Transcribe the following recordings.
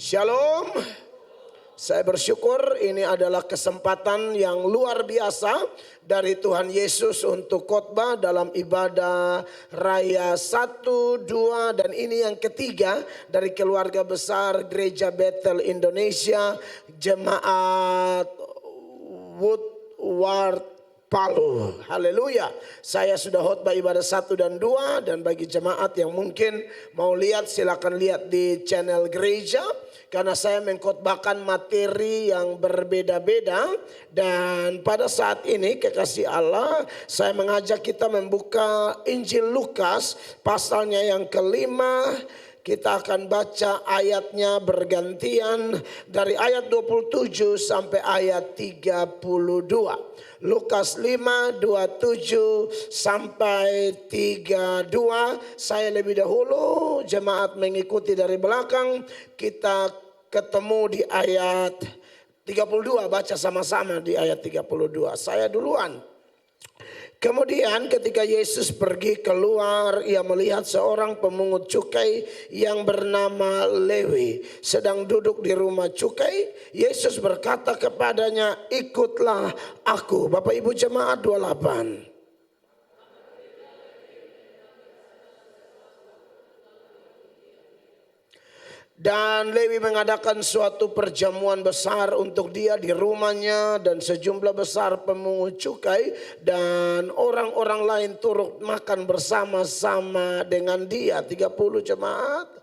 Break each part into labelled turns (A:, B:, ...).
A: Shalom. Saya bersyukur ini adalah kesempatan yang luar biasa dari Tuhan Yesus untuk khotbah dalam ibadah raya 1, 2 dan ini yang ketiga dari keluarga besar Gereja Bethel Indonesia, Jemaat Woodward Palu. Haleluya. Saya sudah khotbah ibadah 1 dan 2 dan bagi jemaat yang mungkin mau lihat silakan lihat di channel gereja. Karena saya mengkhotbahkan materi yang berbeda-beda. Dan pada saat ini kekasih Allah, saya mengajak kita membuka Injil Lukas pasalnya yang kelima. Kita akan baca ayatnya bergantian dari ayat 27 sampai ayat 32. Lukas 5, 27 sampai 32. Saya lebih dahulu, jemaat mengikuti dari belakang. Kita ketemu di ayat 32, baca sama-sama di ayat 32. Saya duluan. Kemudian ketika Yesus pergi keluar, ia melihat seorang pemungut cukai yang bernama Lewi sedang duduk di rumah cukai. Yesus berkata kepadanya, ikutlah aku. Bapak Ibu jemaat 28. Dan Lewi mengadakan suatu perjamuan besar untuk dia di rumahnya dan sejumlah besar pemungut cukai dan orang-orang lain turut makan bersama-sama dengan dia. 30 jemaat.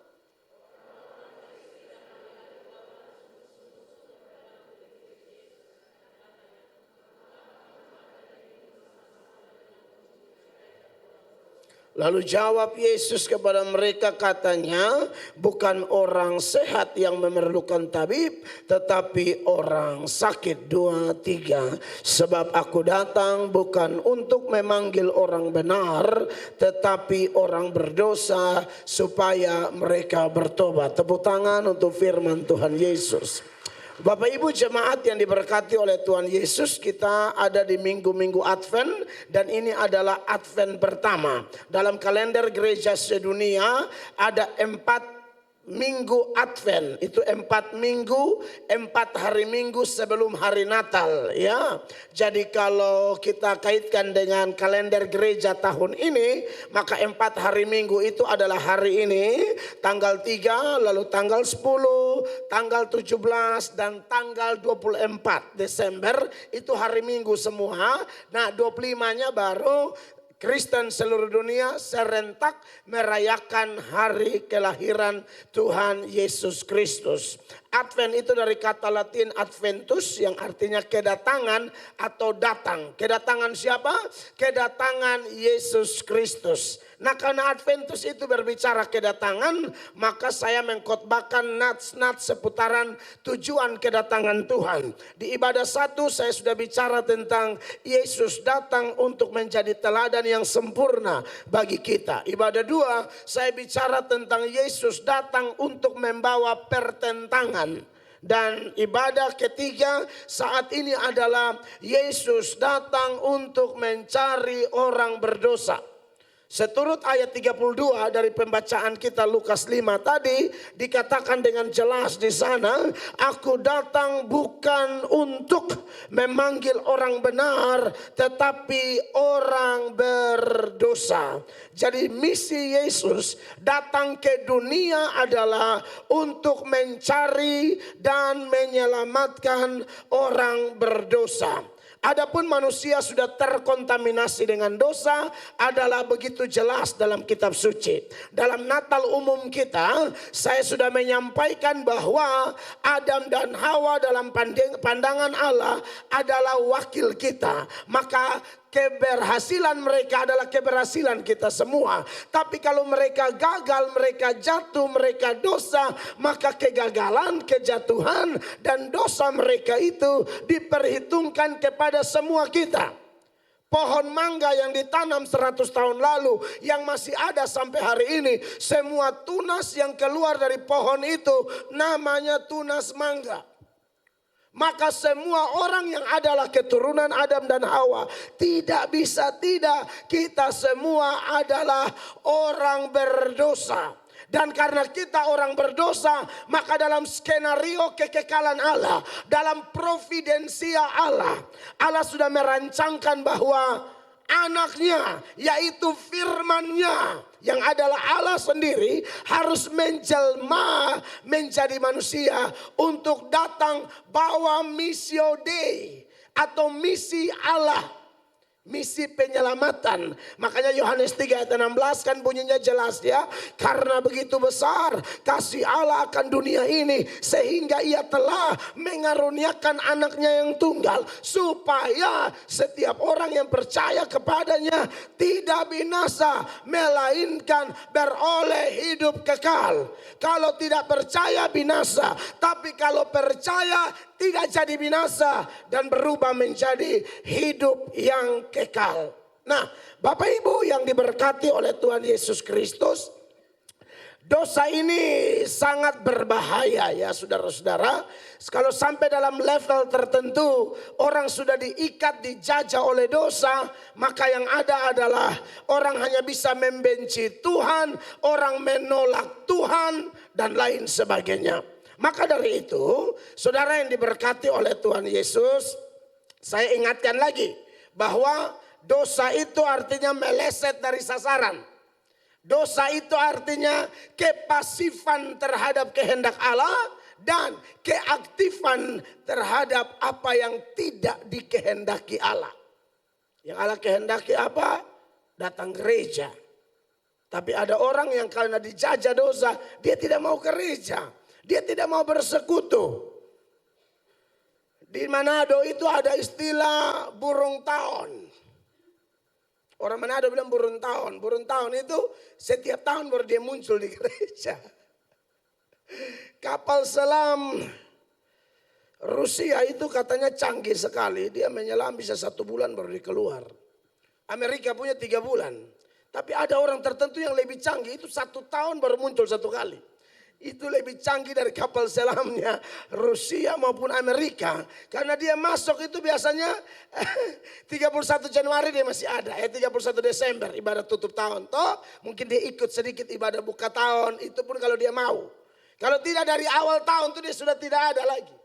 A: Lalu jawab Yesus kepada mereka katanya, bukan orang sehat yang memerlukan tabib, tetapi orang sakit. 2, 3. Sebab aku datang bukan untuk memanggil orang benar, tetapi orang berdosa supaya mereka bertobat. Tepuk tangan untuk firman Tuhan Yesus. Bapak Ibu jemaat yang diberkati oleh Tuhan Yesus, kita ada di minggu-minggu Advent dan ini adalah Advent pertama. Dalam kalender gereja sedunia ada 4 minggu Advent, itu 4 minggu, 4 hari minggu sebelum hari Natal ya. Jadi kalau kita kaitkan dengan kalender gereja tahun ini, maka 4 hari minggu itu adalah hari ini, tanggal 3, lalu tanggal 10, tanggal 17 dan tanggal 24 Desember itu hari minggu semua. Nah 25-nya baru Kristen seluruh dunia serentak merayakan hari kelahiran Tuhan Yesus Kristus. Advent itu dari kata Latin adventus yang artinya kedatangan atau datang. Kedatangan siapa? Kedatangan Yesus Kristus. Nah karena adventus itu berbicara kedatangan, maka saya mengkhotbahkan nats-nats seputaran tujuan kedatangan Tuhan. Di ibadah 1 saya sudah bicara tentang Yesus datang untuk menjadi teladan yang sempurna bagi kita. Ibadah 2 saya bicara tentang Yesus datang untuk membawa pertentangan. Dan ibadah ketiga saat ini adalah Yesus datang untuk mencari orang berdosa. Seturut ayat 32 dari pembacaan kita Lukas 5 tadi dikatakan dengan jelas di sana, aku datang bukan untuk memanggil orang benar tetapi orang berdosa. Jadi misi Yesus datang ke dunia adalah untuk mencari dan menyelamatkan orang berdosa. Adapun manusia sudah terkontaminasi dengan dosa adalah begitu jelas dalam kitab suci. Dalam Natal umum kita, saya sudah menyampaikan bahwa Adam dan Hawa dalam pandangan Allah adalah wakil kita. Maka keberhasilan mereka adalah keberhasilan kita semua. Tapi kalau mereka gagal, mereka jatuh, mereka dosa, maka kegagalan, kejatuhan dan dosa mereka itu diperhitungkan kepada semua kita. Pohon mangga yang ditanam 100 tahun lalu yang masih ada sampai hari ini, semua tunas yang keluar dari pohon itu namanya tunas mangga. Maka semua orang yang adalah keturunan Adam dan Hawa tidak bisa tidak, kita semua adalah orang berdosa. Dan karena kita orang berdosa, maka dalam skenario kekekalan Allah, dalam providensia Allah, Allah sudah merancangkan bahwa anaknya, yaitu firman-Nya, yang adalah Allah sendiri, harus menjelma menjadi manusia untuk datang bawa missio Dei atau misi Allah. Misi penyelamatan. Makanya Yohanes 3 ayat 16 kan bunyinya jelas ya. Karena begitu besar kasih Allah akan dunia ini, sehingga ia telah mengaruniakan anaknya yang tunggal, supaya setiap orang yang percaya kepadanya tidak binasa, melainkan beroleh hidup kekal. Kalau tidak percaya binasa, tapi kalau percaya tidak jadi binasa dan berubah menjadi hidup yang kekal. Nah, Bapak Ibu yang diberkati oleh Tuhan Yesus Kristus, dosa ini sangat berbahaya ya saudara-saudara. Kalau sampai dalam level tertentu orang sudah diikat, dijajah oleh dosa, maka yang ada adalah orang hanya bisa membenci Tuhan, orang menolak Tuhan dan lain sebagainya. Maka dari itu, saudara yang diberkati oleh Tuhan Yesus, saya ingatkan lagi bahwa dosa itu artinya meleset dari sasaran. Dosa itu artinya kepasifan terhadap kehendak Allah dan keaktifan terhadap apa yang tidak dikehendaki Allah. Yang Allah kehendaki apa? Datang gereja. Tapi ada orang yang karena dijajah dosa, dia tidak mau gereja. Dia tidak mau bersekutu. Di Manado itu ada istilah burung tahun. Orang Manado bilang burung tahun. Burung tahun itu setiap tahun baru dia muncul di gereja. Kapal selam Rusia itu katanya canggih sekali. Dia menyelam bisa 1 bulan baru dia keluar. Amerika punya 3 bulan. Tapi ada orang tertentu yang lebih canggih, itu 1 tahun baru muncul 1 kali. Itu lebih canggih dari kapal selamnya Rusia maupun Amerika. Karena dia masuk itu biasanya 31 Januari dia masih ada. 31 Desember ibadah tutup tahun. Toh mungkin dia ikut sedikit ibadah buka tahun. Itu pun kalau dia mau. Kalau tidak dari awal tahun itu dia sudah tidak ada lagi.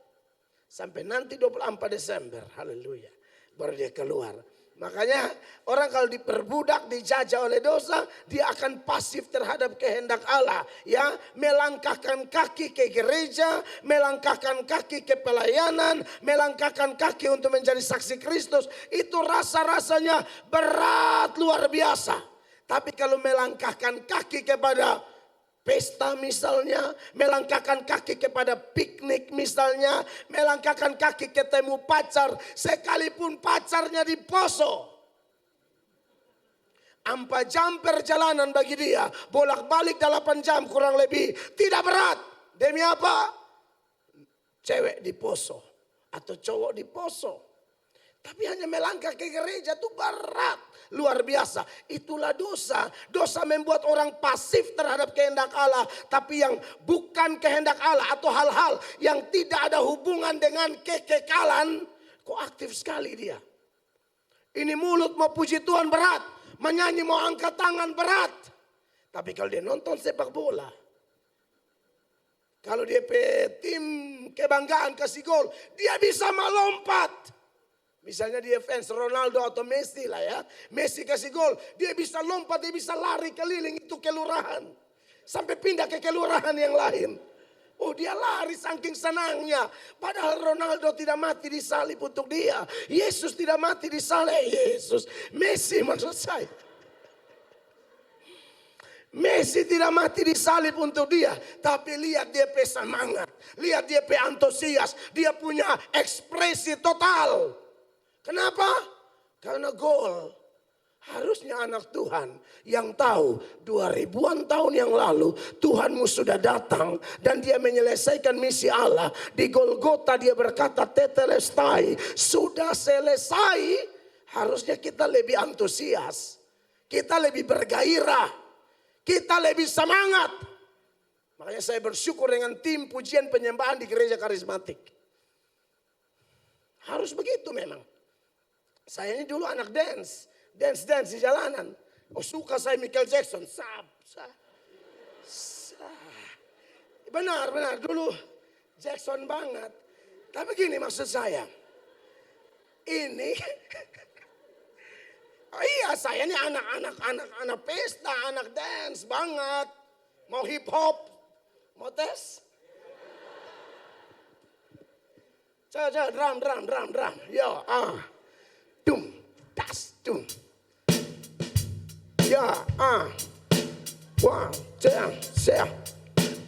A: Sampai nanti 24 Desember. Haleluya. Baru dia keluar. Makanya orang kalau diperbudak, dijajah oleh dosa, dia akan pasif terhadap kehendak Allah. Ya, melangkahkan kaki ke gereja, melangkahkan kaki ke pelayanan, melangkahkan kaki untuk menjadi saksi Kristus. Itu rasa-rasanya berat luar biasa. Tapi kalau melangkahkan kaki kepada pesta misalnya, melangkahkan kaki kepada piknik misalnya, melangkahkan kaki ketemu pacar, sekalipun pacarnya di Poso. 4 jam perjalanan bagi dia, bolak-balik 8 jam kurang lebih, tidak berat. Demi apa? Cewek di Poso atau cowok di Poso. Tapi hanya melangkah ke gereja itu berat. Luar biasa. Itulah dosa. Dosa membuat orang pasif terhadap kehendak Allah. Tapi yang bukan kehendak Allah atau hal-hal yang tidak ada hubungan dengan kekekalan, kok aktif sekali dia. Ini mulut mau puji Tuhan berat. Menyanyi mau angkat tangan berat. Tapi kalau dia nonton sepak bola, kalau dia tim kebanggaan kasih gol, dia bisa melompat. Misalnya dia fans Ronaldo atau Messi lah ya. Messi kasih gol, dia bisa lompat, dia bisa lari keliling itu kelurahan. Sampai pindah ke kelurahan yang lain. Oh dia lari saking senangnya. Padahal Ronaldo tidak mati disalib untuk dia. Yesus tidak mati disalib. Yesus, Messi maksud saya. Messi tidak mati disalib untuk dia. Tapi lihat dia semangat. Lihat dia antusias. Dia punya ekspresi total. Kenapa? Karena gol. Harusnya anak Tuhan yang tahu 2000-an tahun yang lalu Tuhanmu sudah datang dan dia menyelesaikan misi Allah. Di Golgota dia berkata tetelestai, sudah selesai. Harusnya kita lebih antusias. Kita lebih bergairah. Kita lebih semangat. Makanya saya bersyukur dengan tim pujian penyembahan di gereja karismatik. Harus begitu memang. Saya ini dulu anak dance di jalanan. Oh suka saya Michael Jackson. Benar, dulu Jackson banget. Tapi gini maksud saya. Ini oh iya, saya ini anak pesta, anak dance banget. Mau hip hop, mau tes. Coba drum. Ya, dum, das, dum. Ya, one, two, three.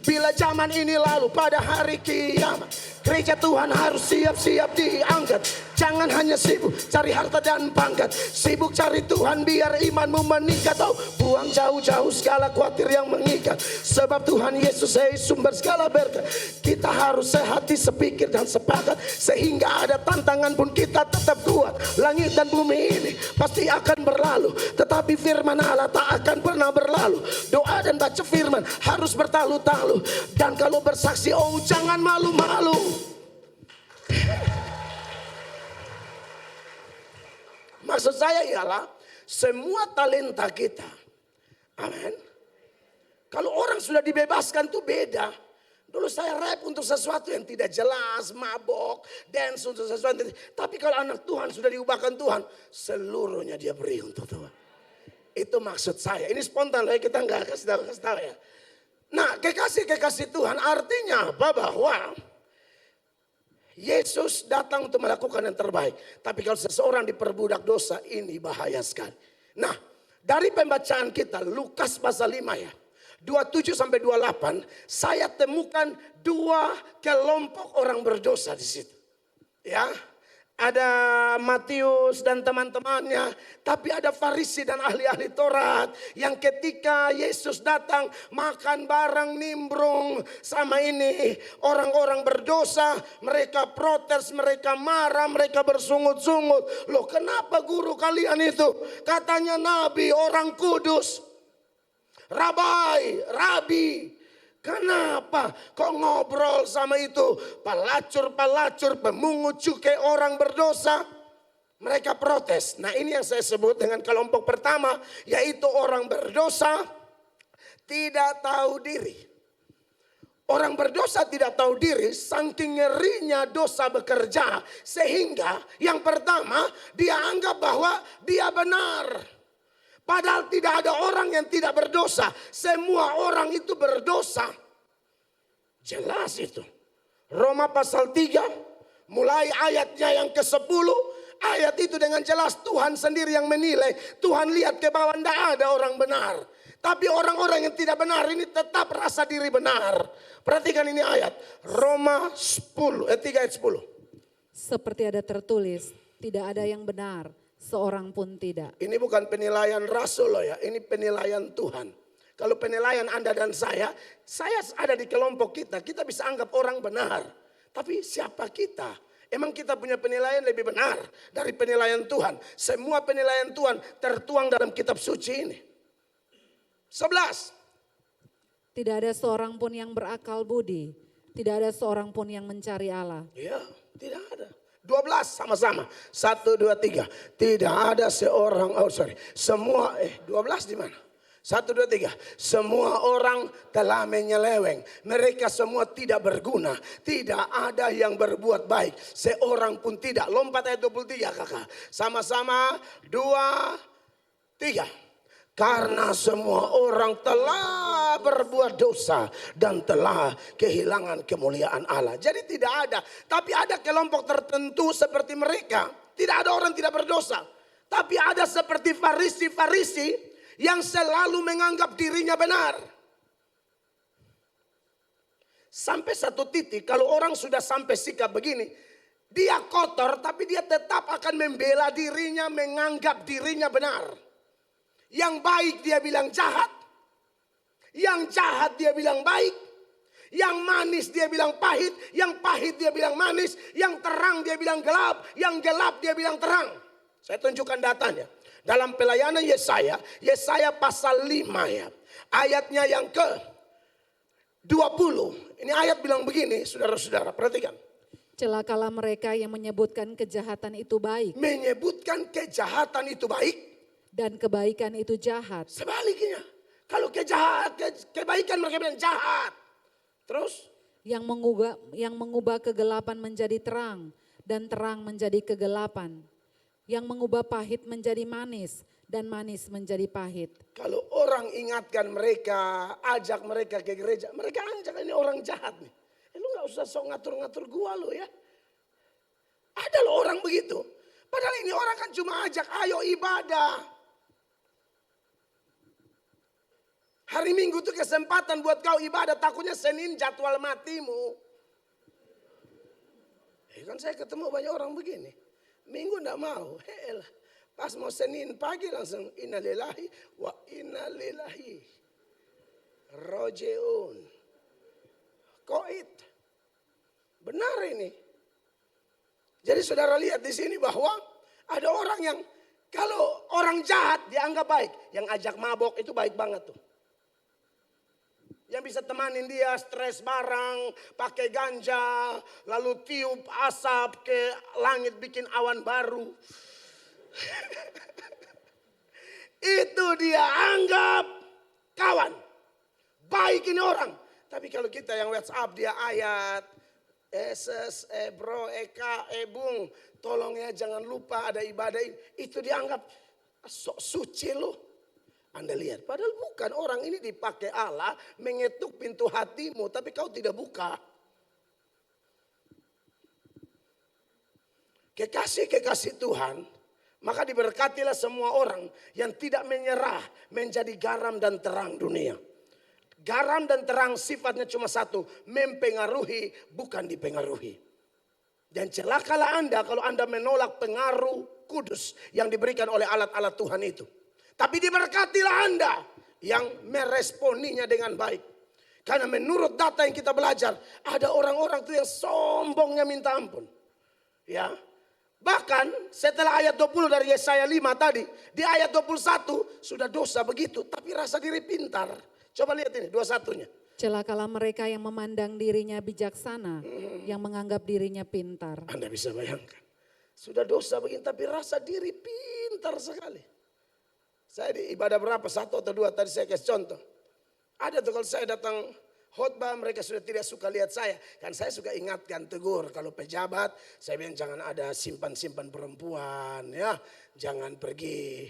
A: Bila zaman ini lalu pada hari kiamat, gereja Tuhan harus siap-siap diangkat. Jangan hanya sibuk cari harta dan pangkat, sibuk cari Tuhan biar imanmu meningkat. Oh, buang jauh-jauh segala khawatir yang mengikat, sebab Tuhan Yesus sumber segala berkat. Kita harus sehati, sepikir dan sepakat, sehingga ada tantangan pun kita tetap kuat. Langit dan bumi ini pasti akan berlalu, tetapi firman Allah tak akan pernah berlalu. Doa dan baca firman harus bertalu-talu, dan kalau bersaksi, oh jangan malu-malu. Maksud saya ialah semua talenta kita. Amin. Kalau orang sudah dibebaskan tuh beda. Dulu saya rap untuk sesuatu yang tidak jelas, mabok, dance untuk sesuatu. Tapi kalau anak Tuhan sudah diubahkan Tuhan, seluruhnya dia beri untuk Tuhan. Itu maksud saya. Ini spontan loh, kita nggak kasih tahu ya. Nah, kekasih Tuhan artinya apa? Bahwa Yesus datang untuk melakukan yang terbaik. Tapi kalau seseorang diperbudak dosa, ini bahaya sekali. Nah, dari pembacaan kita Lukas pasal 5 ya, 27 sampai 28, saya temukan dua kelompok orang berdosa di situ. Ya. Ada Matius dan teman-temannya, tapi ada Farisi dan ahli-ahli Taurat yang ketika Yesus datang makan bareng nimbrung sama ini orang-orang berdosa, mereka protes, mereka marah, mereka bersungut-sungut. Loh, kenapa guru kalian itu? Katanya nabi, orang kudus. Rabi. Kenapa kok ngobrol sama itu pelacur, pemungut cukai, orang berdosa? Mereka protes. Nah, ini yang saya sebut dengan kelompok pertama, yaitu orang berdosa tidak tahu diri. Orang berdosa tidak tahu diri, saking ngerinya dosa bekerja, sehingga yang pertama dia anggap bahwa dia benar. Padahal tidak ada orang yang tidak berdosa. Semua orang itu berdosa. Jelas itu. Roma pasal 3, mulai ayatnya yang ke-10. Ayat itu dengan jelas Tuhan sendiri yang menilai. Tuhan lihat ke bawah, tidak ada orang benar. Tapi orang-orang yang tidak benar ini tetap rasa diri benar. Perhatikan ini ayat. Roma 3 ayat 10.
B: Seperti ada tertulis, tidak ada yang benar, seorang pun tidak.
A: Ini bukan penilaian rasul loh ya, ini penilaian Tuhan. Kalau penilaian Anda dan saya ada di kelompok kita bisa anggap orang benar. Tapi siapa kita? Emang kita punya penilaian lebih benar dari penilaian Tuhan? Semua penilaian Tuhan tertuang dalam kitab suci ini. 11.
B: Tidak ada seorang pun yang berakal budi, tidak ada seorang pun yang mencari Allah.
A: Ya, tidak ada. 12 sama-sama. 1, 2, 3. Tidak ada seorang, semua, 12 di mana? 1, 2, 3. Semua orang telah menyeleweng. Mereka semua tidak berguna. Tidak ada yang berbuat baik. Seorang pun tidak. Lompat ayat 23 kakak. Sama-sama 2, 3. Karena semua orang telah berbuat dosa dan telah kehilangan kemuliaan Allah. Jadi tidak ada. Tapi ada kelompok tertentu seperti mereka. Tidak ada orang tidak berdosa. Tapi ada seperti Farisi-Farisi yang selalu menganggap dirinya benar. Sampai satu titik kalau orang sudah sampai sikap begini. Dia kotor tapi dia tetap akan membela dirinya, menganggap dirinya benar. Yang baik dia bilang jahat. Yang jahat dia bilang baik. Yang manis dia bilang pahit. Yang pahit dia bilang manis. Yang terang dia bilang gelap. Yang gelap dia bilang terang. Saya tunjukkan datanya. Dalam pelayanan Yesaya pasal 5 ya. Ayatnya yang ke 20. Ini ayat bilang begini, saudara-saudara, perhatikan.
B: Celakalah mereka yang menyebutkan kejahatan itu baik.
A: Menyebutkan kejahatan itu baik.
B: Dan kebaikan itu jahat.
A: Sebaliknya, Kalau kebaikan mereka bilang jahat. Terus
B: yang mengubah kegelapan menjadi terang dan terang menjadi kegelapan. Yang mengubah pahit menjadi manis dan manis menjadi pahit.
A: kalau orang ingatkan mereka, ajak mereka ke gereja, mereka anjak ini orang jahat nih. Lu gak usah sok ngatur-ngatur gua lo ya. Ada loh orang begitu. Padahal ini orang kan cuma ajak ayo ibadah. Hari Minggu itu kesempatan buat kau ibadah, takutnya Senin jadwal matimu. Kan saya ketemu banyak orang begini. Minggu enggak mau. Helah. Pas mau Senin pagi langsung innalillahi wa inna ilaihi rajiun. Koit. Benar ini. Jadi saudara lihat di sini bahwa ada orang yang kalau orang jahat dianggap baik. Yang ajak mabok itu baik banget tuh. Yang bisa temanin dia stres bareng, pakai ganja, lalu tiup asap ke langit bikin awan baru. Itu dia anggap kawan. Baik ini orang. Tapi kalau kita yang WhatsApp dia ayat, SS, bro, Eka, bung, tolong ya jangan lupa ada ibadah ini. Itu dianggap sok suci loh. Anda lihat, padahal bukan, orang ini dipakai Allah mengetuk pintu hatimu, tapi kau tidak buka. Kekasih-kekasih Tuhan, maka diberkatilah semua orang yang tidak menyerah menjadi garam dan terang dunia. Garam dan terang sifatnya cuma satu, mempengaruhi bukan dipengaruhi. Dan celakalah Anda kalau Anda menolak pengaruh kudus yang diberikan oleh alat-alat Tuhan itu. Tapi diberkatilah Anda yang meresponinya dengan baik. Karena menurut data yang kita belajar, ada orang-orang tuh yang sombongnya minta ampun. Ya. Bahkan setelah ayat 20 dari Yesaya 5 tadi, di ayat 21 sudah dosa begitu, tapi rasa diri pintar. Coba lihat ini 21-nya.
B: Celakalah mereka yang memandang dirinya bijaksana, yang menganggap dirinya pintar.
A: Anda bisa bayangkan. Sudah dosa begini, tapi rasa diri pintar sekali. Saya di ibadah berapa? 1 atau 2 tadi saya kasih contoh. Ada tuh kalau saya datang khotbah mereka sudah tidak suka lihat saya. Kan saya suka ingatkan tegur kalau pejabat. Saya bilang jangan ada simpan-simpan perempuan ya. Jangan pergi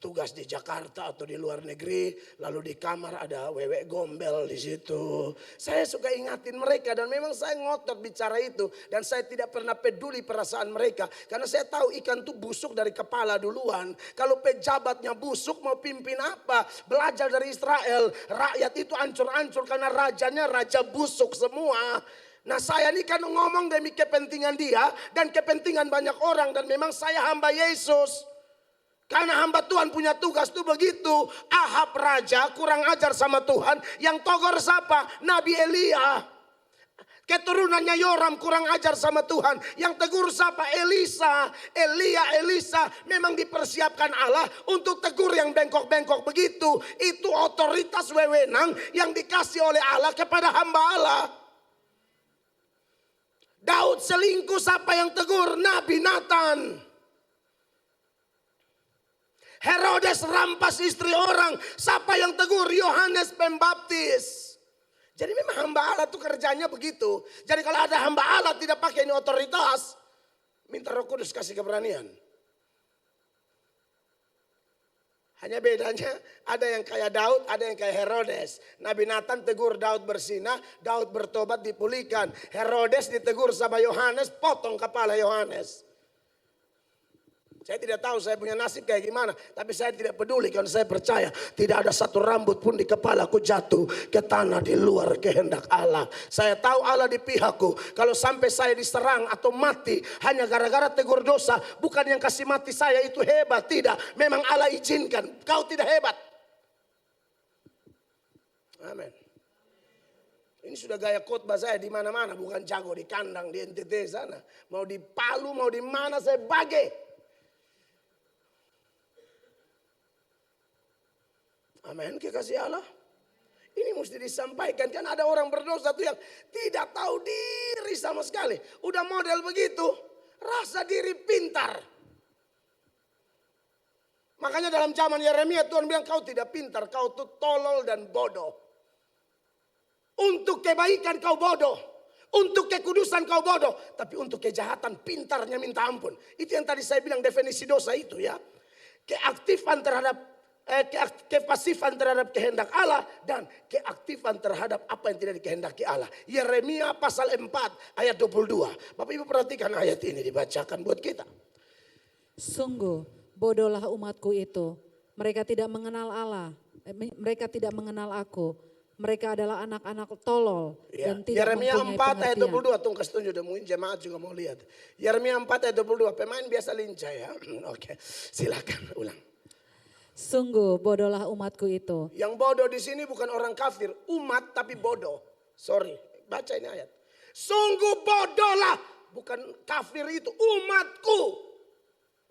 A: tugas di Jakarta atau di luar negeri, lalu di kamar ada wewe gombel di situ. Saya suka ingatin mereka dan memang saya ngotot bicara itu dan saya tidak pernah peduli perasaan mereka karena saya tahu ikan itu busuk dari kepala duluan. Kalau pejabatnya busuk mau pimpin apa? Belajar dari Israel, rakyat itu ancur-ancur karena rajanya raja busuk semua. Nah saya ini kan ngomong demi kepentingan dia dan kepentingan banyak orang dan memang saya hamba Yesus. Karena hamba Tuhan punya tugas tuh begitu. Ahab raja kurang ajar sama Tuhan. Yang togor siapa? Nabi Elia. Keturunannya Yoram kurang ajar sama Tuhan. Yang tegur siapa? Elisa. Elisa memang dipersiapkan Allah untuk tegur yang bengkok-bengkok begitu. Itu otoritas wewenang yang dikasih oleh Allah kepada hamba Allah. Daud selingkuh, siapa yang tegur? Nabi Nathan. Herodes rampas istri orang, siapa yang tegur? Yohanes Pembaptis. Jadi memang hamba Allah itu kerjanya begitu. Jadi kalau ada hamba Allah tidak pakai ini otoritas, minta Roh Kudus kasih keberanian. Hanya bedanya ada yang kayak Daud, ada yang kayak Herodes. Nabi Nathan tegur Daud bersinah, Daud bertobat dipulihkan. Herodes ditegur sama Yohanes, potong kepala Yohanes. Saya tidak tahu saya punya nasib kayak gimana. Tapi saya tidak peduli karena saya percaya tidak ada satu rambut pun di kepalaku jatuh ke tanah di luar kehendak Allah. Saya tahu Allah di pihakku. Kalau sampai saya diserang atau mati hanya gara-gara tegur dosa. Bukan yang kasih mati saya itu hebat. Tidak. Memang Allah izinkan. Kau tidak hebat. Amin. Ini sudah gaya khotbah saya di mana-mana. Bukan jago di kandang, di NTT sana. Mau di Palu, mau di mana saya bagi. Amin, kekasih Allah. Ini mesti disampaikan. Kan ada orang berdosa tuh yang tidak tahu diri sama sekali. Udah model begitu. Rasa diri pintar. Makanya dalam zaman Yeremia Tuhan bilang kau tidak pintar, kau tuh tolol dan bodoh. Untuk kebaikan kau bodoh, untuk kekudusan kau bodoh, tapi untuk kejahatan pintarnya minta ampun. Itu yang tadi saya bilang definisi dosa itu ya. Keaktifan terhadap kepasifan terhadap kehendak Allah dan keaktifan terhadap apa yang tidak dikehendaki Allah. Yeremia pasal 4 ayat 22. Bapak Ibu perhatikan ayat ini dibacakan buat kita.
B: Sungguh bodohlah umatku itu. Mereka tidak mengenal Allah. Mereka tidak mengenal aku. Mereka adalah anak-anak tolol
A: Ya,
B: dan tidak
A: Yeremia
B: mempunyai
A: 4 ayat
B: pengertian.
A: 22 tunggu kasih tunjuk, mungkin jemaat juga mau lihat. Yeremia 4 ayat 22, pemain biasa lincah ya. Oke, silakan ulang.
B: Sungguh bodohlah umatku itu.
A: Yang bodoh di sini bukan orang kafir, umat tapi bodoh. Sorry, baca ini ayat. Sungguh bodohlah, bukan kafir itu, umatku.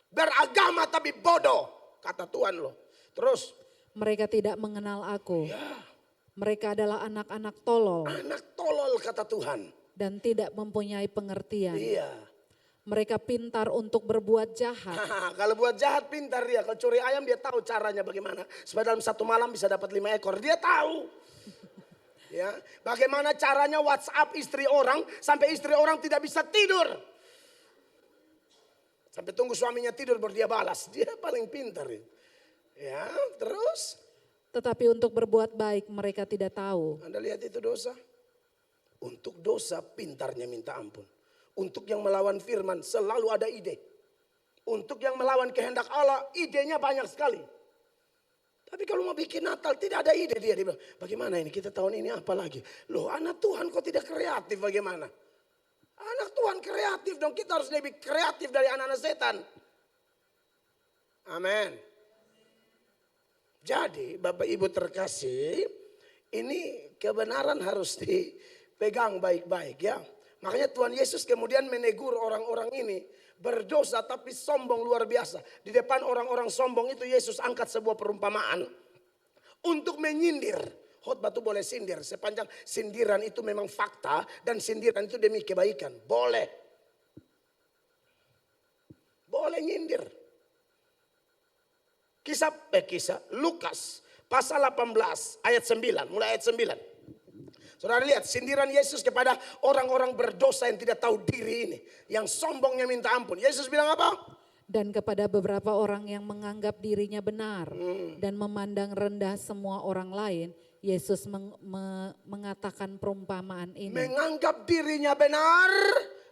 A: Beragama tapi bodoh, kata Tuhan loh. Terus.
B: Mereka tidak mengenal aku.
A: Ya.
B: Mereka adalah anak-anak tolol
A: Anak tolol kata Tuhan.
B: dan tidak mempunyai pengertian.
A: Iya.
B: Mereka pintar untuk berbuat jahat.
A: Kalau buat jahat pintar dia. Kalau curi ayam dia tahu caranya bagaimana. Supaya dalam satu malam bisa dapat 5 ekor. Dia tahu. Ya, bagaimana caranya WhatsApp istri orang sampai istri orang tidak bisa tidur. Sampai tunggu suaminya tidur baru dia balas. Dia paling pintar. Ya, terus.
B: Tetapi untuk berbuat baik mereka tidak tahu.
A: Anda lihat itu dosa. Untuk dosa pintarnya minta ampun. Untuk yang melawan firman selalu ada ide. Untuk yang melawan kehendak Allah idenya banyak sekali. Tapi kalau mau bikin Natal tidak ada ide dia bilang, bagaimana ini kita tahun ini apa lagi? Loh anak Tuhan kok tidak kreatif bagaimana? Anak Tuhan kreatif dong, kita harus lebih kreatif dari anak-anak setan. Amin. Jadi Bapak Ibu terkasih, ini kebenaran harus dipegang baik-baik ya. Makanya Tuhan Yesus kemudian menegur orang-orang ini berdosa tapi sombong luar biasa. Di depan orang-orang sombong itu Yesus angkat sebuah perumpamaan untuk menyindir. Khotbah itu boleh sindir sepanjang sindiran itu memang fakta dan sindiran itu demi kebaikan. Boleh. Boleh nyindir. Kisah Lukas pasal 18 ayat 9, mulai ayat 9. Saudara lihat sindiran Yesus kepada orang-orang berdosa yang tidak tahu diri ini. Yang sombongnya minta ampun. Yesus bilang apa?
B: Dan kepada beberapa orang yang menganggap dirinya benar dan memandang rendah semua orang lain, Yesus mengatakan perumpamaan ini.
A: Menganggap dirinya benar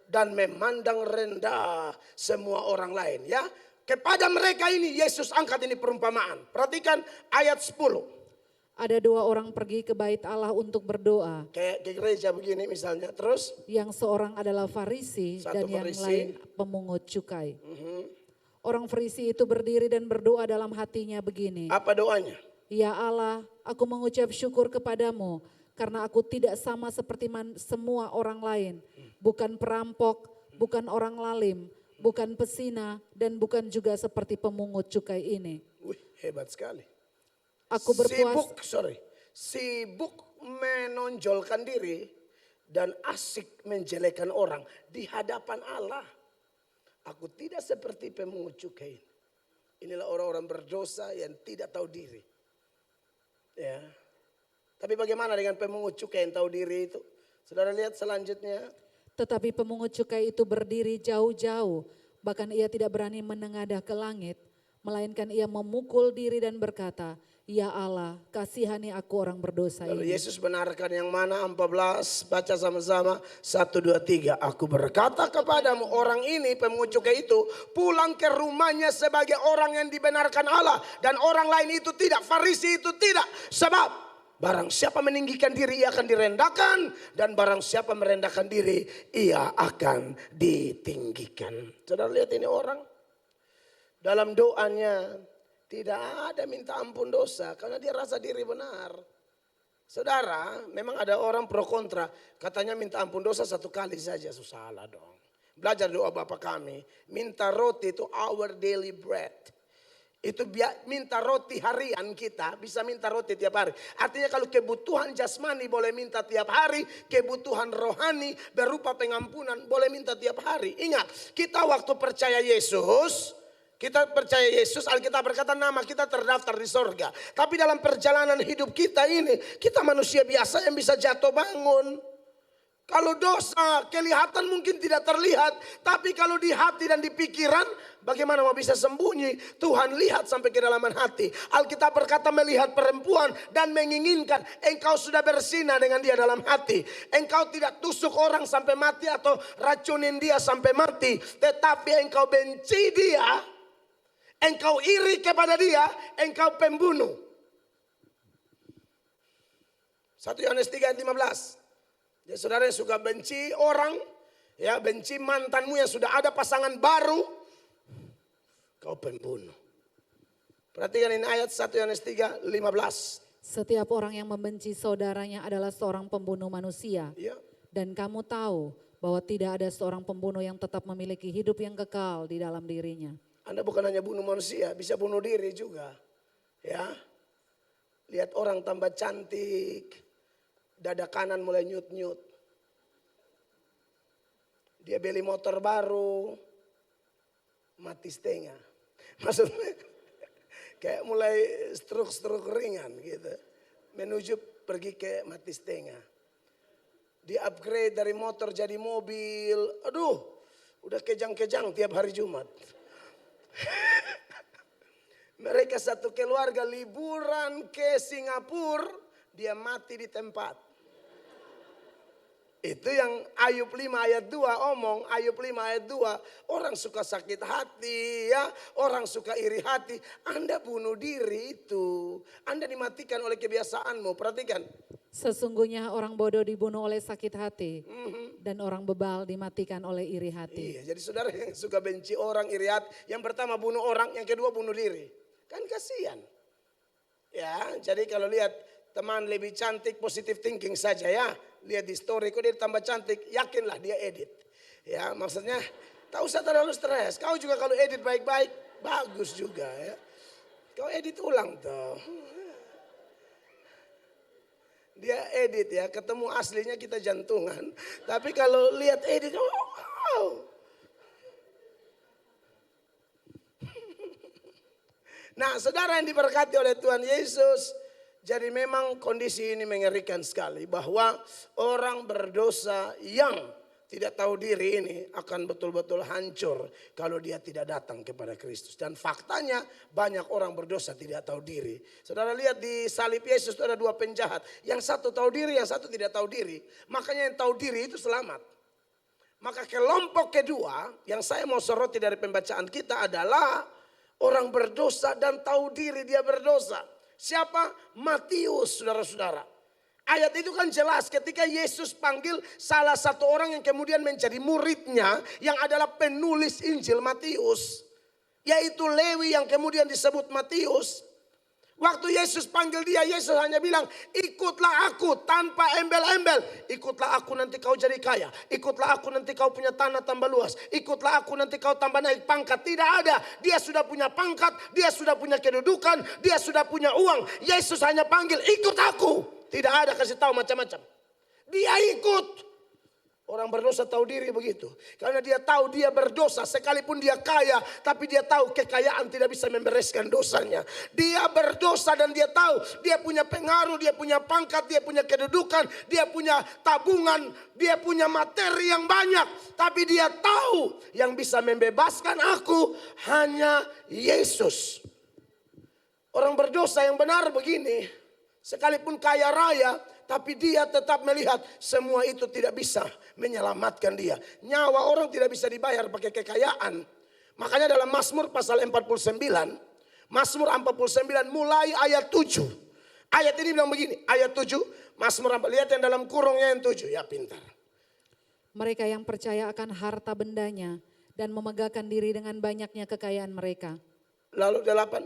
A: dan memandang rendah semua orang lain ya. Kepada mereka ini Yesus angkat ini perumpamaan. Perhatikan ayat 10.
B: Ada 2 orang pergi ke bait Allah untuk berdoa.
A: Kayak di gereja begini misalnya. Terus?
B: Yang seorang adalah Farisi dan yang lain pemungut cukai. Orang Farisi itu berdiri dan berdoa dalam hatinya begini.
A: Apa doanya?
B: Ya Allah, aku mengucap syukur kepadamu karena aku tidak sama seperti semua orang lain. Bukan perampok, bukan orang lalim, bukan pesina, dan bukan juga seperti pemungut cukai ini.
A: Wih, hebat sekali.
B: Aku berpuasa.
A: Sibuk menonjolkan diri dan asik menjelekan orang di hadapan Allah. Aku tidak seperti pemungut cukai. Inilah orang-orang berdosa yang tidak tahu diri. Ya. Tapi bagaimana dengan pemungut cukai yang tahu diri itu? Saudara lihat selanjutnya.
B: Tetapi pemungut cukai itu berdiri jauh-jauh, bahkan ia tidak berani menengadah ke langit, melainkan ia memukul diri dan berkata, Ya Allah, kasihani aku orang berdosa
A: Lalu
B: ini.
A: Yesus benarkan yang mana? 14, baca sama-sama. 1, 2, 3. Aku berkata kepadamu, orang ini pemungut cukai itu pulang ke rumahnya sebagai orang yang dibenarkan Allah. Dan orang lain itu tidak, Farisi itu tidak. Sebab barang siapa meninggikan diri ia akan direndahkan. Dan barang siapa merendahkan diri ia akan ditinggikan. Saudara lihat ini orang. Dalam doanya tidak ada minta ampun dosa karena dia rasa diri benar. Saudara, memang ada orang pro kontra. Katanya minta ampun dosa 1 kali saja. Salah dong. Belajar doa Bapa kami. Minta roti itu our daily bread. Itu minta roti harian kita. Bisa minta roti tiap hari. Artinya kalau kebutuhan jasmani boleh minta tiap hari. Kebutuhan rohani berupa pengampunan boleh minta tiap hari. Ingat, kita waktu percaya Yesus. Kita percaya Yesus, Alkitab berkata nama kita terdaftar di sorga. Tapi dalam perjalanan hidup kita ini, kita manusia biasa yang bisa jatuh bangun. Kalau dosa kelihatan mungkin tidak terlihat. Tapi kalau di hati dan di pikiran, bagaimana mau bisa sembunyi? Tuhan lihat sampai kedalaman hati. Alkitab berkata melihat perempuan dan menginginkan. Engkau sudah bersinah dengan dia dalam hati. Engkau tidak tusuk orang sampai mati atau racunin dia sampai mati. Tetapi engkau benci dia. Engkau iri kepada dia. Engkau pembunuh. 1 Yohanes 3 ayat 15. Ya, saudara yang suka benci orang, ya benci mantanmu yang sudah ada pasangan baru, kau pembunuh. Perhatikan ini ayat 1 Yohanes 3, 15.
B: Setiap orang yang membenci saudaranya adalah seorang pembunuh manusia.
A: Ya.
B: Dan kamu tahu bahwa tidak ada seorang pembunuh yang tetap memiliki hidup yang kekal di dalam dirinya.
A: Anda bukan hanya bunuh manusia, bisa bunuh diri juga. Ya, lihat orang tambah cantik. Dada kanan mulai nyut-nyut. Dia beli motor baru. Mati setengah. Maksudnya kayak mulai stroke ringan gitu. Menuju pergi ke mati setengah. Dia upgrade dari motor jadi mobil. Aduh, udah kejang-kejang tiap hari Jumat. Mereka satu keluarga liburan ke Singapura. Dia mati di tempat. Itu yang Ayub 5 ayat 2 omong. Ayub 5 ayat 2. Orang suka sakit hati ya. Orang suka iri hati. Anda bunuh diri itu. Anda dimatikan oleh kebiasaanmu. Perhatikan.
B: Sesungguhnya orang bodoh dibunuh oleh sakit hati. Dan orang bebal dimatikan oleh iri hati.
A: Iya, jadi saudara yang suka benci orang, iri hati. Yang pertama bunuh orang, yang kedua bunuh diri. Kan kasihan. Ya, jadi kalau lihat teman lebih cantik, positive thinking saja ya. Lihat di story, kok dia tambah cantik, yakinlah dia edit. Ya, maksudnya tak usah terlalu stres. Kau juga kalau edit baik-baik, bagus juga ya. Kau edit ulang tuh. Dia edit ya, ketemu aslinya kita jantungan. Tapi kalau lihat edit, wow. Nah, saudara yang diberkati oleh Tuhan Yesus, jadi memang kondisi ini mengerikan sekali bahwa orang berdosa yang tidak tahu diri ini akan betul-betul hancur kalau dia tidak datang kepada Kristus. Dan faktanya banyak orang berdosa tidak tahu diri. Saudara lihat di salib Yesus itu ada dua penjahat. Yang satu tahu diri, yang satu tidak tahu diri. Makanya yang tahu diri itu selamat. Maka kelompok kedua yang saya mau soroti dari pembacaan kita adalah orang berdosa dan tahu diri dia berdosa. Siapa? Matius, saudara-saudara. Ayat itu kan jelas ketika Yesus panggil salah satu orang yang kemudian menjadi muridnya. Yang adalah penulis Injil Matius. Yaitu Lewi yang kemudian disebut Matius. Waktu Yesus panggil dia, Yesus hanya bilang, ikutlah aku tanpa embel-embel. Ikutlah aku nanti kau jadi kaya. Ikutlah aku nanti kau punya tanah tambah luas. Ikutlah aku nanti kau tambah naik pangkat. Tidak ada. Dia sudah punya pangkat, dia sudah punya kedudukan, dia sudah punya uang. Yesus hanya panggil, ikut aku. Tidak ada kasih tahu macam-macam. Dia ikut. Orang berdosa tahu diri begitu. Karena dia tahu dia berdosa sekalipun dia kaya. Tapi dia tahu kekayaan tidak bisa membereskan dosanya. Dia berdosa dan dia tahu dia punya pengaruh, dia punya pangkat, dia punya kedudukan, dia punya tabungan, dia punya materi yang banyak. Tapi dia tahu yang bisa membebaskan aku hanya Yesus. Orang berdosa yang benar begini. Sekalipun kaya raya, tapi dia tetap melihat semua itu tidak bisa menyelamatkan dia. Nyawa orang tidak bisa dibayar pakai kekayaan. Makanya dalam Mazmur pasal 49, Mazmur 49 mulai ayat 7. Ayat ini bilang begini, ayat 7, Mazmur, lihat yang dalam kurungnya yang 7, ya pintar.
B: Mereka yang percaya akan harta bendanya dan memegahkan diri dengan banyaknya kekayaan mereka.
A: Lalu 8.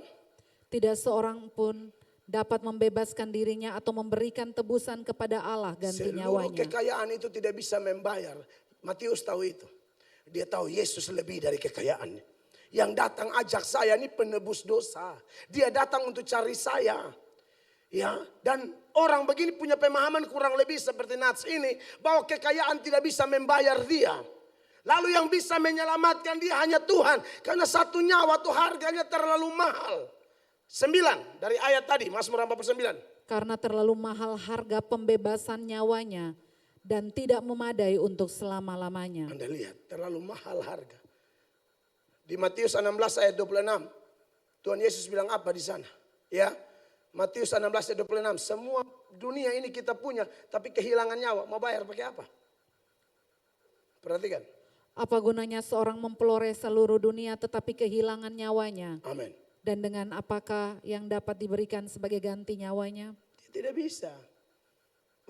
B: Tidak seorang pun dapat membebaskan dirinya atau memberikan tebusan kepada Allah ganti
A: Seluruh
B: nyawanya.
A: kekayaan itu tidak bisa membayar. Matius tahu itu. Dia tahu Yesus lebih dari kekayaan. Yang datang ajak saya ini penebus dosa. Dia datang untuk cari saya. Ya, dan orang begini punya pemahaman kurang lebih seperti Nats ini, bahwa kekayaan tidak bisa membayar dia. Lalu yang bisa menyelamatkan dia hanya Tuhan. Karena satu nyawa itu harganya terlalu mahal. 9 dari ayat tadi, Mazmur 49.
B: Karena terlalu mahal harga pembebasan nyawanya dan tidak memadai untuk selama-lamanya.
A: Anda lihat, terlalu mahal harga. Di Matius 16 ayat 26, Tuhan Yesus bilang apa di sana? Ya, Matius 16 ayat 26, semua dunia ini kita punya, tapi kehilangan nyawa, mau bayar pakai apa? Perhatikan.
B: Apa gunanya seorang mempelore seluruh dunia tetapi kehilangan nyawanya?
A: Amin.
B: Dan dengan apakah yang dapat diberikan sebagai ganti nyawanya?
A: Tidak bisa.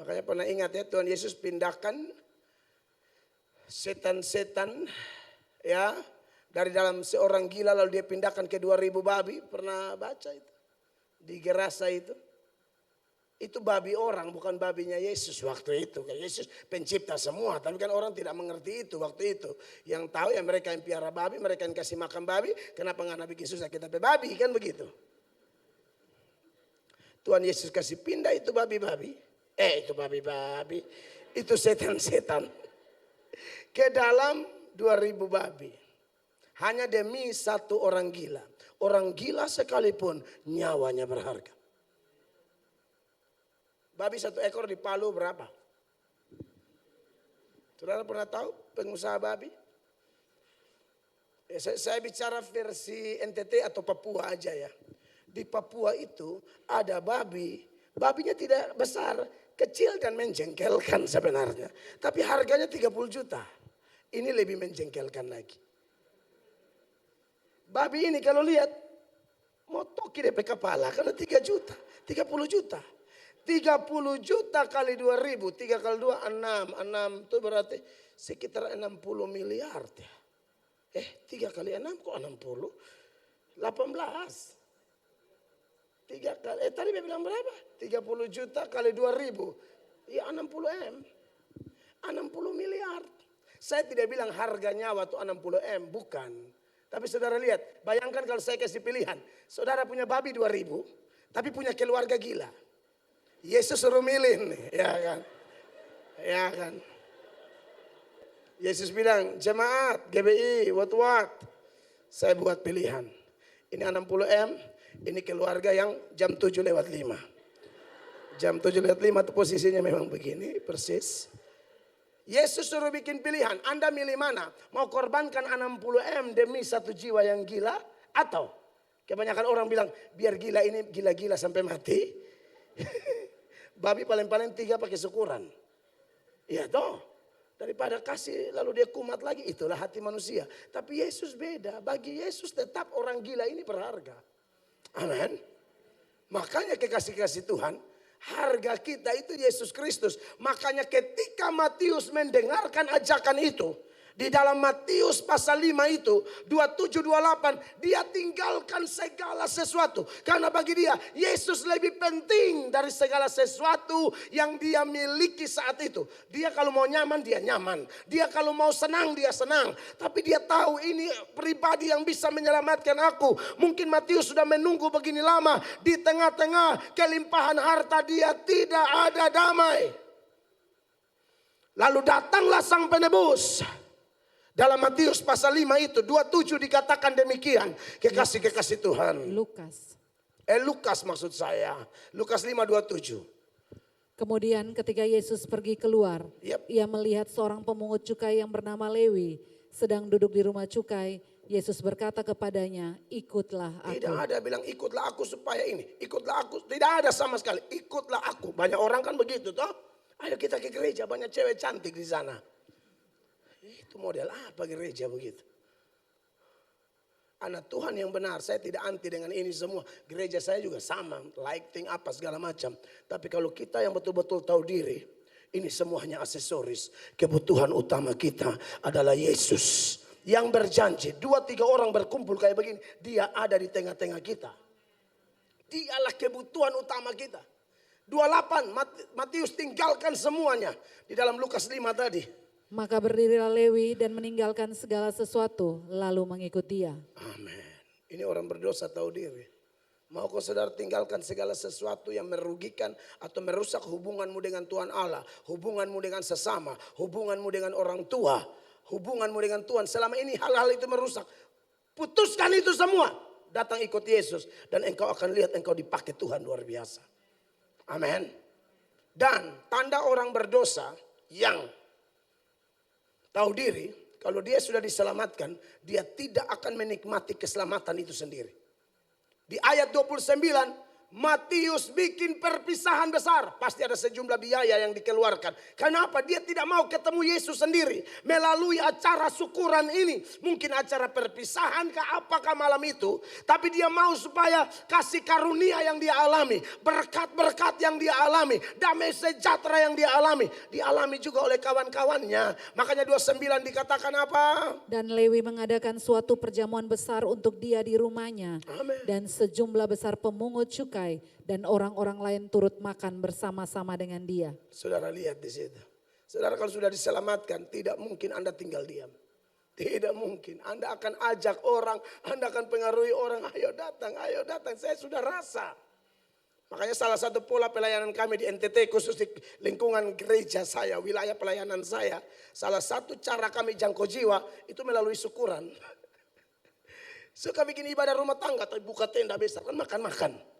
A: Makanya pernah ingat ya, Tuhan Yesus pindahkan setan-setan ya dari dalam seorang gila lalu dia pindahkan ke 2000 babi. Pernah baca itu di Gerasa itu. Itu babi orang, bukan babinya Yesus waktu itu. Yesus pencipta semua, tapi kan orang tidak mengerti itu waktu itu. Yang tahu ya mereka yang piara babi, mereka yang kasih makan babi. Kenapa nggak bikin susah kita babi, kan begitu. Tuhan Yesus kasih pindah itu babi-babi. Itu babi-babi. Itu setan-setan. Ke dalam 2000 babi. Hanya demi satu orang gila. Orang gila sekalipun nyawanya berharga. Babi satu ekor di Palu berapa? Saudara pernah tahu pengusaha babi? Saya bicara versi NTT atau Papua aja ya. Di Papua itu ada babi. Babinya tidak besar, kecil dan menjengkelkan sebenarnya. Tapi harganya 30 juta. Ini lebih menjengkelkan lagi. Babi ini kalau lihat, mau toki DP kepala karena 3 juta, 30 juta. 30 juta kali 2000, 3 kali 2, 6 itu berarti sekitar 60 miliar. 3 kali 6 kok 60? 18. 3 kali, tadi dia bilang berapa? 30 juta kali 2000. Ya 60 M. 60 miliar. Saya tidak bilang harga nyawa itu 60 M, bukan. Tapi saudara lihat, bayangkan kalau saya kasih pilihan. Saudara punya babi 2000, tapi punya keluarga gila. Yesus suruh milih nih, ya kan? Ya kan? Yesus bilang, jemaat, GBI, what? Saya buat pilihan. Ini 60 M, ini keluarga yang jam 7 lewat 5. Jam 7 lewat 5 itu posisinya memang begini, persis. Yesus suruh bikin pilihan, Anda milih mana? Mau korbankan 60 M demi satu jiwa yang gila? Atau kebanyakan orang bilang, biar gila ini gila-gila sampai mati. Babi paling-paling 3 pakai syukuran. Iya toh. Daripada kasih lalu dia kumat lagi. Itulah hati manusia. Tapi Yesus beda. Bagi Yesus tetap orang gila ini berharga. Amin. Makanya kekasih-kasih Tuhan. Harga kita itu Yesus Kristus. Makanya ketika Matius mendengarkan ajakan itu. Di dalam Matius pasal 5 itu 27-28 dia tinggalkan segala sesuatu. Karena bagi dia Yesus lebih penting dari segala sesuatu yang dia miliki saat itu. Dia kalau mau nyaman dia nyaman. Dia kalau mau senang dia senang. Tapi dia tahu ini pribadi yang bisa menyelamatkan aku. Mungkin Matius sudah menunggu begini lama. Di tengah-tengah kelimpahan harta dia tidak ada damai. Lalu datanglah sang penebus. Dalam Matius pasal 5 itu 27 dikatakan demikian. Kekasih-kekasih Tuhan. Lukas maksud saya. Lukas 5:27.
B: Kemudian ketika Yesus pergi keluar, ia melihat seorang pemungut cukai yang bernama Lewi sedang duduk di rumah cukai. Yesus berkata kepadanya, ikutlah aku.
A: Tidak ada bilang ikutlah aku supaya ini. Ikutlah aku. Tidak ada sama sekali. Ikutlah aku. Banyak orang kan begitu toh. Ayo kita ke gereja. Banyak cewek cantik di sana. Itu model apa gereja begitu? Anak Tuhan yang benar, saya tidak anti dengan ini semua. Gereja saya juga sama, lighting apa segala macam. Tapi kalau kita yang betul-betul tahu diri, ini semuanya aksesoris. Kebutuhan utama kita adalah Yesus. Yang berjanji, 2-3 orang berkumpul kayak begini, dia ada di tengah-tengah kita. Dialah kebutuhan utama kita. 28, Matius tinggalkan semuanya. Di dalam Lukas 5 tadi.
B: Maka berdirilah Lewi dan meninggalkan segala sesuatu lalu mengikut dia.
A: Amin. Ini orang berdosa tahu diri. Mau kau saudara tinggalkan segala sesuatu yang merugikan atau merusak hubunganmu dengan Tuhan Allah. Hubunganmu dengan sesama. Hubunganmu dengan orang tua. hubunganmu dengan Tuhan. Selama ini hal-hal itu merusak. Putuskan itu semua. Datang ikut Yesus. Dan engkau akan lihat engkau dipakai Tuhan luar biasa. Amin. Dan tanda orang berdosa yang tahu diri, kalau dia sudah diselamatkan, dia tidak akan menikmati keselamatan itu sendiri. Di ayat 29, Matius bikin perpisahan besar. Pasti ada sejumlah biaya yang dikeluarkan. Kenapa? Dia tidak mau ketemu Yesus sendiri. Melalui acara syukuran ini. Mungkin acara perpisahan apakah malam itu. Tapi dia mau supaya kasih karunia yang dia alami. Berkat-berkat yang dia alami. Damai sejahtera yang dia alami. Dialami juga oleh kawan-kawannya. Makanya 29 dikatakan apa?
B: Dan Lewi mengadakan suatu perjamuan besar untuk dia di rumahnya.
A: Amin.
B: Dan sejumlah besar pemungut cukai dan orang-orang lain turut makan bersama-sama dengan dia.
A: Saudara lihat di situ. Saudara kalau sudah diselamatkan, tidak mungkin Anda tinggal diam. Tidak mungkin. Anda akan ajak orang, Anda akan pengaruhi orang. Ayo datang, saya sudah rasa. Makanya salah satu pola pelayanan kami di NTT, khusus di lingkungan gereja saya, wilayah pelayanan saya. Salah satu cara kami jangkau jiwa, itu melalui syukuran. Suka bikin ibadah rumah tangga, tapi buka tenda besar, kan makan-makan.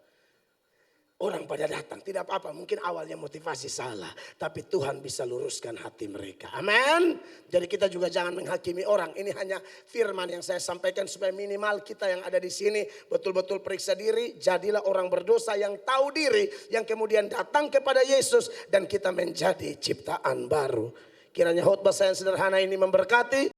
A: Orang pada datang, tidak apa-apa, mungkin awalnya motivasi salah. Tapi Tuhan bisa luruskan hati mereka. Amin. Jadi kita juga jangan menghakimi orang. Ini hanya firman yang saya sampaikan supaya minimal kita yang ada di sini betul-betul periksa diri. Jadilah orang berdosa yang tahu diri, yang kemudian datang kepada Yesus dan kita menjadi ciptaan baru. Kiranya khotbah saya yang sederhana ini memberkati.